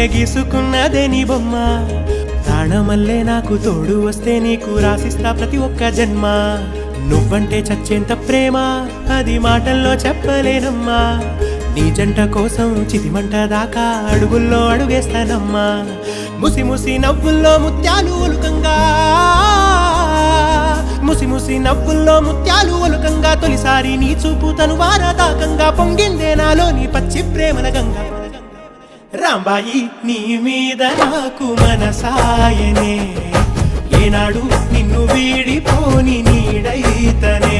నువ్వే గీసుకున్నదే నీ బొమ్మ ప్రాణమల్లే నాకు తోడు వస్తే నీకు రాసిస్తా ప్రతి ఒక్క జన్మ నువ్వంటే చచ్చేంత ప్రేమ అది మాటల్లో చెప్పలేనమ్మా నీ జంట కోసం చితిమంట దాకా అడుగుల్లో అడుగేస్తానమ్మా ముసి ముసి నవ్వుల్లో ముత్యాలు ఒలుకంగా ముసి ముసి నవ్వుల్లో ముత్యాలు ఒలుకంగా తొలిసారి నీ చూపు తను వారదాకంగా పొంగిందే నాలో నీ పచ్చి ప్రేమల గంగా రాంబాయి నీ మీద నాకు మనసాయనే ఏనాడు నిన్ను వీడిపోని నీడైతనే